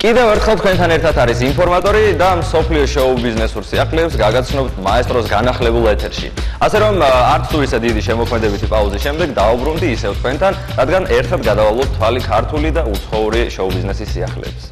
კიდევ ერთხელ თქვენთან ერთად არის ინფორმატორი და მსოფლიო შოუ ბიზნესურ სიახლეებს გაგაცნობთ მაესტროს განახლებულ ეთერში. ასე რომ არც თუ ისე დიდი შემოქმედებითი პაუზის შემდეგ დავუბრუნდი ისევ თქვენთან, რადგან ერთად გადავალოთ თვალი ქართული და უცხოური შოუ ბიზნესის სიახლეებს.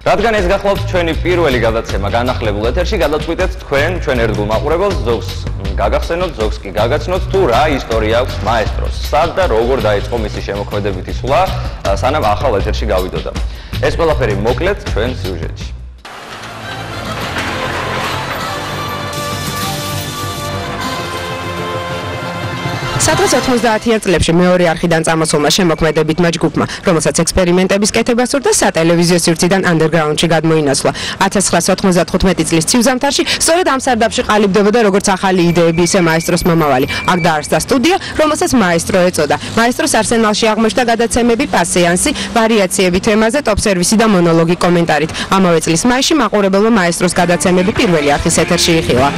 რადგან ეს გახლავთ ჩვენი პირველი გადაცემა განახლებულ ეთერში, გადაწყვიტეთ ჩვენ ერთგულ მაყურებელს ზოგს გაგახსენოთ, ზოგს კი გაგაცნოთ თუ რა ისტორია აქვს მაესტროს, სად და როგორ დაიწყო მისი შემოქმედებითი სვლა, სანამ ახალ ეთერში გავიდოდა. ეს ყველაფერი მოკლედ ჩვენ სიუჟეტში. სადღაც 90-იან წლებში მეორე არხიდან წამოსულმა შემოქმედებითმა ჯგუფმა, რომელსაც ექსპერიმენტების კეთება სურდა, სატელევიზიო სივრციდან ანდერგრაუნდში გადმოინაცვლა. 1995 წლის ცივ-ზამთარში სწორედ ამ სარდაფში ყალიბდებოდა როგორც ახალი იდეები, ისე მაესტროს მომავალი. აქ დაარსდა სტუდია, რომელსაც მაესტრო ეწოდა. მაესტროს არსენალში აღმოჩნდა გადაცემები, პასეანსი, ვარიაციები თემაზე, ტოპ-სერვისი და მონოლოგი კომენტარით. ამავე წლის მაისში მაყურებელმა მაესტროს გადაცემები პირველი არხის ეთერში იხილა.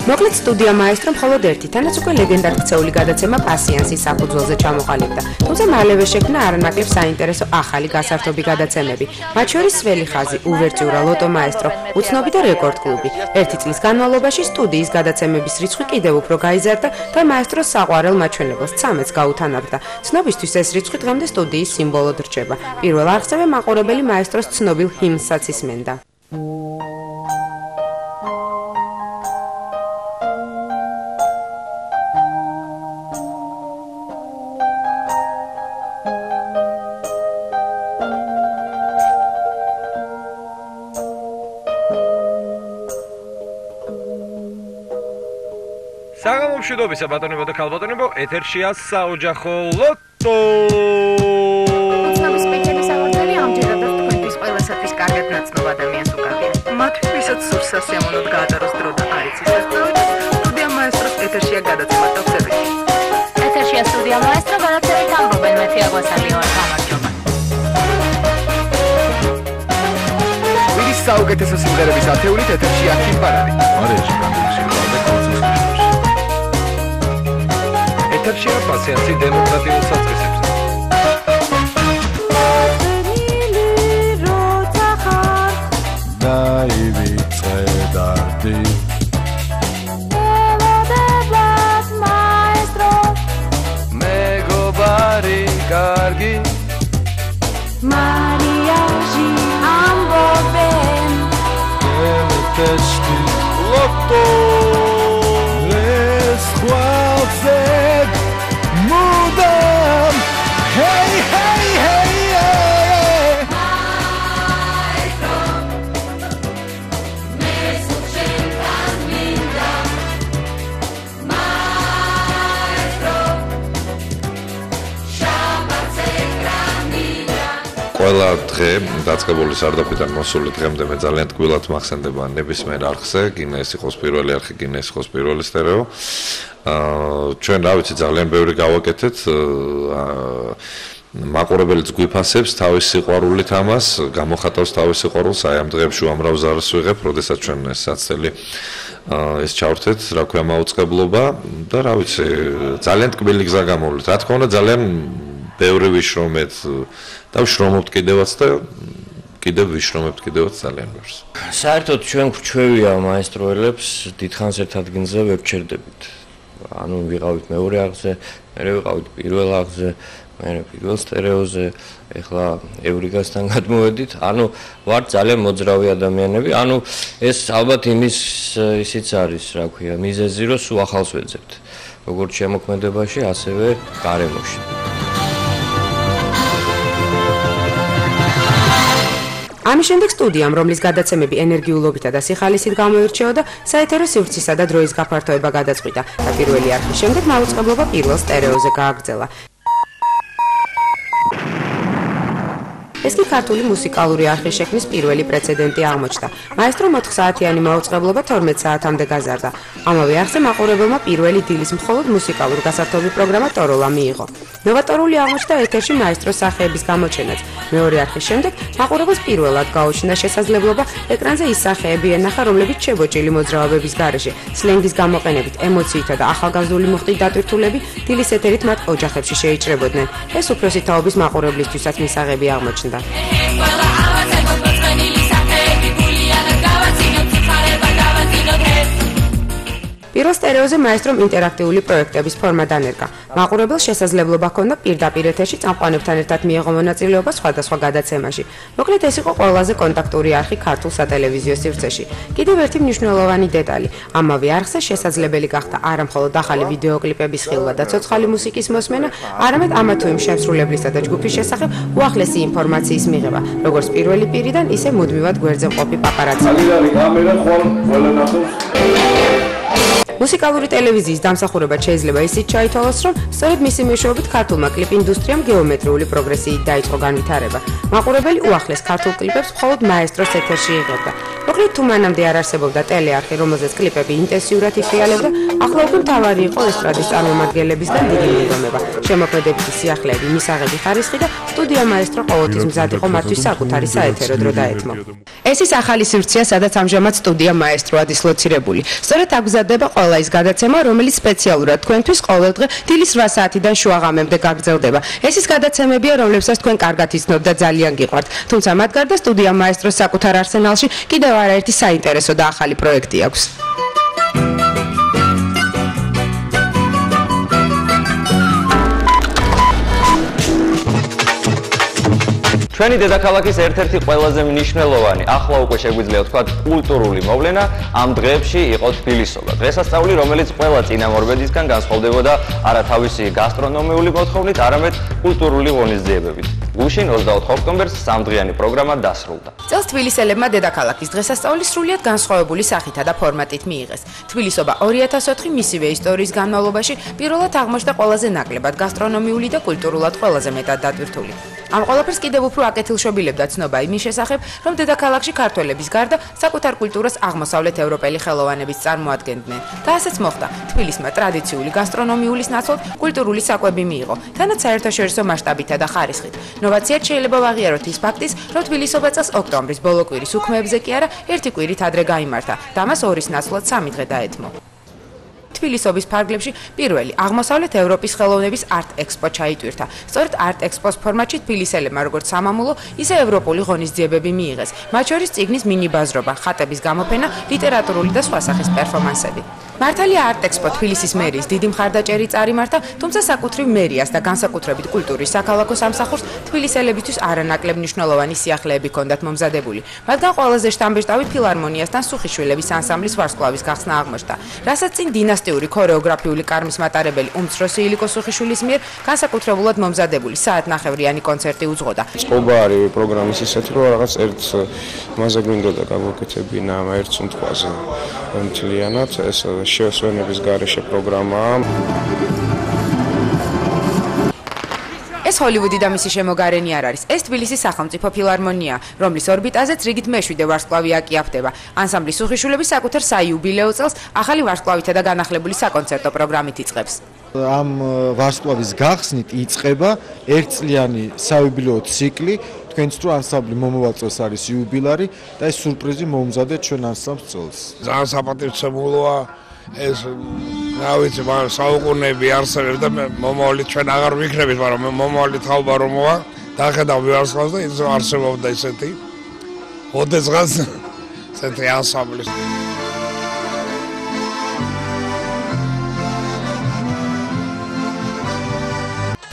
მოკლედ სტუდია მაესტრო მხოლოდ ერთი, თანაც უკვე ლეგენდად ქცეული გადაცემა პასეანსის საფუძველზე ჩამოყალიბდა. თუმცა მალევე შექმნა არანაკლებ საინტერესო ახალი გასართობი გადაცემები. მათ შორის სველი ხაზი, უვერტიურა, ლოტო მაესტრო, უცნობი და რეკორდ კლუბი. ერთი წლის განმავლობაში სტუდიის გადაცემების რიცხვი კიდევ უფრო გაიზარდა და მაესტროს საყვარელ მაჩვენებელს 13-ს გაუთანაბდა. ცნობისთვის ეს რიცხვი დღემდე სტუდიის სიმბოლოდ რჩება. პირველ არხზევე მაყურებელი მაესტროს ცნობილ ჰიმნსაც ისმენდა. მშვიდობისა ბატონებო და ქალბატონებო, ეთერშია საოჯახო ლოტო. უცნაური სპეციალური სავალდელი ამჯერადაც თქვენთვის ყველასათვის კარგად ნაცნობ ადამიანს უკავია. მათ ვისაც სურს სასიამოვნოდ გაატაროს დრო და არ იცის სასწაულს, სტუდია მაესტროს ეთერშია გადაცემა ტოპ-სერვისი. ეთერშია სტუდია მაესტრო, გადაცემით ამბობენ მეთი აგვასალი ვარ, გამარჯობა. ვირის საუკეთესო სიმღერების ათეულით ეთერშია ქიმბარარი. მარიაში განვიხილავდა კონცერტს. ეთერშია პასეანსი დემოკრატიულ საწყისებზე. დაივიწყე დარდი მეგობარი კარგი მარიაში ამბობენ ეთერში ლოტო ეს ხვალზე მუდამ ჰეი ჰეი ჰეი ყველა დღე დაწყებული სარდაფიდან მოსული დღემდე მე ძალიან ტკბილად მახსენდება ნებისმიერ არხზე, გინდა ეს იყოს პირველი არხი, გინდა ეს იყოს პირველი სტერეო. ჩვენ რა ვიცი ძალიან ბევრი გავაკეთეთ. მაყურებელიც გვიფასებს თავის სიყვარულით ამას, გამოხატავს თავის სიყვარულს, აი ამ დღეებში უამრავ ზარს ვიღებ, როდესაც ჩვენ ეს საცდელი ეს ჩავრთეთ, რა ქვია მაუწყებლობა და რა ვიცი, ძალიან ტკბილი გზა გამოვლის. რა თქმა უნდა, ძალიან ბევრი ვიშრომეთ და ვშრომობთ კიდევაც და კიდევ ვიშრომებთ კიდევაც ძალიან ბევრს. საერთოდ ჩვენ გვჩვევია მაესტროელებს დიდხანს ერთ ადგილზე ვერ ვჩერდებით. ანუ ვიყავით მეორე არხზე, მერე ვიყავით პირველ არხზე, მერე პირველ სტერეოზე, ეხლა ევრიგასთან გადმოვედით. ანუ ვართ ძალიან მოძრავი ადამიანები. ანუ ეს ალბათ ისიც არის, რა ქვია, მიზეზი, რომ სულ ახალს ვეძებთ. როგორც შემოქმედებაში, ასევე გარემოში. ამის შემდეგ სტუდიამ, რომლის გადაცემები ენერგიულობითა და სიხალისით გამოირჩეოდა, საეთერო სივრცისა და დროის გაფართოება გადაწყვიტა და პირველი არხის შემდეგ მაუწყებლობა პირველ სტერეოზე გააგრძელა. ეს კი ქართული მუსიკალური არხის შექმნის პირველი პრეცედენტი აღმოჩნდა. მაესტრო 4 საათიანი მაუწყებლობა 12 საათამდე გაზარდა. ამავე არხზე მაყურებელმა პირველი დილის მხოლოდ მუსიკალური გასართობი პროგრამა ტოროლა მიიღო. ნოვატორული აღმოჩნდა ეთერში მაესტროს სახეების გამოჩენაც. მეორე არხის შემდეგ მაყურებელს პირველად გაუჩნდა შესაძლებლობა ეკრანზე ის სახეები ენახა, რომლებიც შებოჭილი მოძრაობების გარეშე, სლენგის გამოყენებით, ემოციითა და ახალგაზრდული მუხტით დატვირთულები დილის ეთერით მათ ოჯახებში შეიჭრებოდნენ. ეს უფროსი თაობის მაყურებლისთვისაც მისაღები აღმოჩნდა. ჰქონდა. პირველ სტერეოზე მაესტრომ ინტერაქტიული პროექტების ფორმა დანერგა. მაყურებელს შესაძლებლობა ჰქონდა პირდაპირ ეთერში წამყვანებთან ერთად მიეღო მონაწილეობა სხვადასხვა გადაცემაში. მოკლედ ეს იყო ყველაზე კონტაქტური არხი ქართულ სატელევიზიო სივრცეში. კიდევ ერთი მნიშვნელოვანი დეტალი. ამავე არხზე შესაძლებელი გახდა არა მხოლოდ ახალი ვიდეოკლიპების ხილვა და ცოცხალი მუსიკის მოსმენა, არამედ ამა თუ იმ შემსრულებლისა და ჯგუფის შესახებ უახლესი ინფორმაციის მიღება, როგორც პირველი პირიდან, ისე მუდმივად გვერდზე მყოფი პაპარაცი. მუსიკალური ტელევიზიის დამსახურებად შეიძლება ისიც ჩაითვალოს, რომ სწორედ მისი მეშვეობით ქართულმა კლიპ ინდუსტრიამ გეომეტრიული პროგრესიით დაიწყო განვითარება. მაყურებელი უახლეს ქართულ კლიპებს მხოლოდ მაესტროს ეთერში იღებდა. მოკლედ თუ მანამდე არ არსებობდა ტელეარხი, რომელზეც კლიპები ინტენსიურად იფრიალებდა, ახლა უკვე მთავარი იყო ესტრადის წარმომადგენლებისგან დიდი მიღება. შემოქმედებითი სიახლეები, მისაღები ხარისხი და სტუდია მაესტრო ყოველთვის მზად იყო მათთვის საკუთარი საეთერო დრო დაეთმო. ეს ის ახალი სივრცეა, სადაც ამჟამად სტუდია მაესტროა დისლოცირებული. სწორედ აქ გზადდება ყველა ის გადაცემა, რომელიც სპეციალურად თქვენთვის ყოველდღე დილის 8 საათიდან შუაღამემდე გაგრძელდება. ეს ის გადაცემებია, რომლებსაც თქვენ კარგად იცნობთ და ძალიან გიყვართ. თუმცა მათ გარდა სტუდია მაესტროს საკუთარ არსენალში კიდევ არაერთი საინტერესო და ახალი პროექტი აქვს. ჩვენი დედაქალაქის ერთ-ერთი ყველაზე მნიშვნელოვანი, ახლა უკვე შეგვიძლია ვთქვათ, კულტურული მოვლენა ამ დღეებში იყო თბილისობა. დღესასწაული, რომელიც ყველა წინამორბედისგან განსხვავდებოდა არა თავისი გასტრონომიული მოთხოვნით, არამედ კულტურული ღონისძიებებით. გუშინ 24 ოქტომბერს სამდღიანი პროგრამა დასრულდა. წელს თბილისელებმა დედაქალაქის დღესასწაული სრულიად განსხვავებული სახითა და ფორმატით მიიღეს. თბილისობა 2004 მისივე ისტორიის განმავლობაში პირველად აღმოჩნდა ყველაზე ნაკლებად გასტრონომიული და კულტურულად ყველაზე მეტად დატვირთული. ამ ყველაფერს კიდევ უფრო აკეთილშობილებდა ცნობა იმის შესახებ, რომ დედაქალაქში ქართველების გარდა საკუთარ კულტურას აღმოსავლეთ ევროპელი ხელოვანებიც წარმოადგენდნენ. და ასეც მოხდა. თბილისმა ტრადიციული გასტრონომიულის ნაცვლად კულტურული საკვები მიიღო, თანაც საერთაშორისო მასშტაბითა და ხარისხით. ნოვაციად შეიძლება ვაღიაროთ ის ფაქტის, რომ თბილისობა წელს ოქტომბრის ბოლო კვირის უქმეებზე კი არა, ერთი კვირით ადრე გაიმართა და მას ორის ნაცვლად 3 დღე დაეთმო. თბილისობის ფარგლებში პირველი აღმოსავლეთ ევროპის ხელოვნების არტ ექსპო ჩაიტვირთა. სწორედ არტ ექსპოს ფორმატში თბილისელებმა როგორც სამამულო, ისე ევროპული ღონისძიებები მიიღეს. მათ შორის წიგნის მინიბაზრობა, ხატების გამოფენა, ლიტერატურული და სხვა სახის პერფორმანსები. მართალია არტ ექსპო თბილისის მერიის დიდი მხარდაჭერით წარიმართა, თუმცა საკუთრივ მერიას და განსაკუთრებით კულტურის საქალაქო სამსახურს თბილისელებისთვის არანაკლებ მნიშვნელოვანი სიახლეები ჰქონდათ მომზადებული. მათგან ყველაზე შთამბეჭდავი ფილარმონიასთან სუხიშვილების ანსამბლის ვარსკვლავის გახსნა აღმოჩნდა, რასაც წინ დინასტიური ქორეოგრაფიული კარმის მატარებელი უმცროსი ილიკო სუხიშვილის მიერ განსაკუთრებულად მომზადებული საათნახევრიანი კონცერტი უძღოდა. წყობა არის პროგრამის ისეთი, რომ რაღაც ერთ მასზე გვინდოდა გავაკეთებინა ერთ სუნთქვაზე მთლიანად ეს შესვენების გარეშე პროგრამაა. ეს ჰოლივუდი და მისი შემოგარენი არ არის. ეს თბილისის სახელმწიფო ფილარმონია, რომლის ორბიტაზეც რიგით მეშვიდე ვარსკვლავი აკიაფდება. ანსამბლის სუხიშვილების საკუთარ საიუბილეო წელს ახალი ვარსკვლავითა და განახლებული საკონცერტო პროგრამით იწყებს. ამ ვარსკვლავის გახსნით იწყება ერთწლიანი საიუბილეო ციკლი. თქვენც თუ ანსამბლი მომავალ არის იუბილარი და ეს სურპრიზი მოუმზადეთ ჩვენ ანსამბლს წელს. ძალიან საპატივცემულოა ეს რა ვიცი, მაგრამ საუკუნეები არსებობს და მომავალი ჩვენ აღარ ვიქნებით, მაგრამ მომავალი თაობა რომ მოვა, დახედავ ვარსკვლავს და ის არსებობდა ისეთი. ოდესღაც ესეთი ანსამბლი.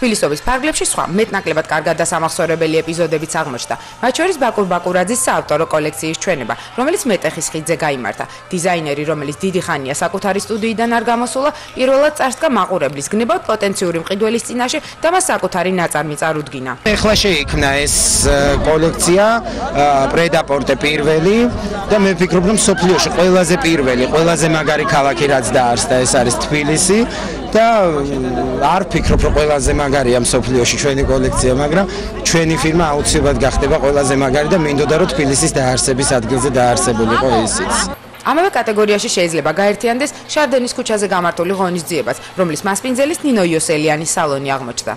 თბილისობის ფარგლებში სხვა მეტნაკლებად კარგად დასამახსოვრებელი ეპიზოდებიც აღმოჩნდა. მათ შორის ბაკურ ბაკურაძის საავტორო კოლექციის ჩვენება, რომელიც მეტეხის ხიდზე გაიმართა. დიზაინერი, რომელიც დიდი ხანია საკუთარი სტუდიიდან არ გამოსულა, პირველად წარსდგა მაყურებლის გნებავთ პოტენციური მყიდველის წინაშე და მას საკუთარი ნაწარმი წარუდგინა. ეხლა შეიქმნა ეს კოლექცია, პრედაპორტე პირველი და მე ვფიქრობ, რომ სოფლიოში ყველაზე პირველი, ყველაზე მაგარი ქალაქი რაც დაარსდა, ეს არის თბილისი. და არ ვფიქრობ, რომ ყველაზე მაგარია მსოფლიოში ჩვენი კოლექცია, მაგრამ ჩვენი ფირმა აუცილებლად გახდება ყველაზე მაგარი და მინდოდა რომ თბილისის დაარსების ადგილზე დაარსებულიყო ისიც. ამავე კატეგორიაში შეიძლება გაერთიანდეს შარდენის ქუჩაზე გამართული ღონისძიებაც, რომლის მასპინძელის ნინო იოსელიანის სალონი აღმოჩნდა.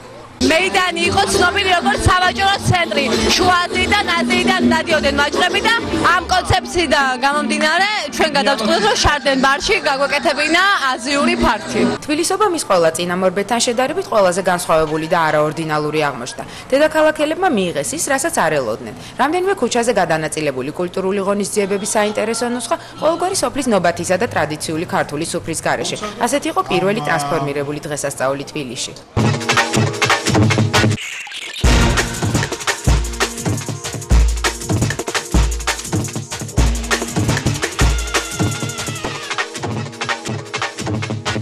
მეიდანი იყო ცნობილი როგორც სავაჭრო ცენტრი. შუა აზიიდან, აზიიდან დადიოდნენ ვაჭრები და ამ კონცეფციიდან გამომდინარე ჩვენ გადავწყვიტეთ რომ შარდენ ბარში გაგვეკეთებინა აზიური ფართი. თბილისობა მის ყველა წინამორბედთან შედარებით ყველაზე განსხვავებული და არაორდინალური აღმოჩნდა. დედაქალაქელებმა მიიღეს ის, რასაც არ ელოდნენ. რამდენიმე ქუჩაზე გადანაწილებული კულტურული ღონისძიებების საინტერესო ნუსხა ყოველგვარი სოფლის ნობათისა და ტრადიციული ქართული სუფრის გარეშე. ასეთი იყო პირველი ტრანსფორმირებული დღესასწაული თბილისში.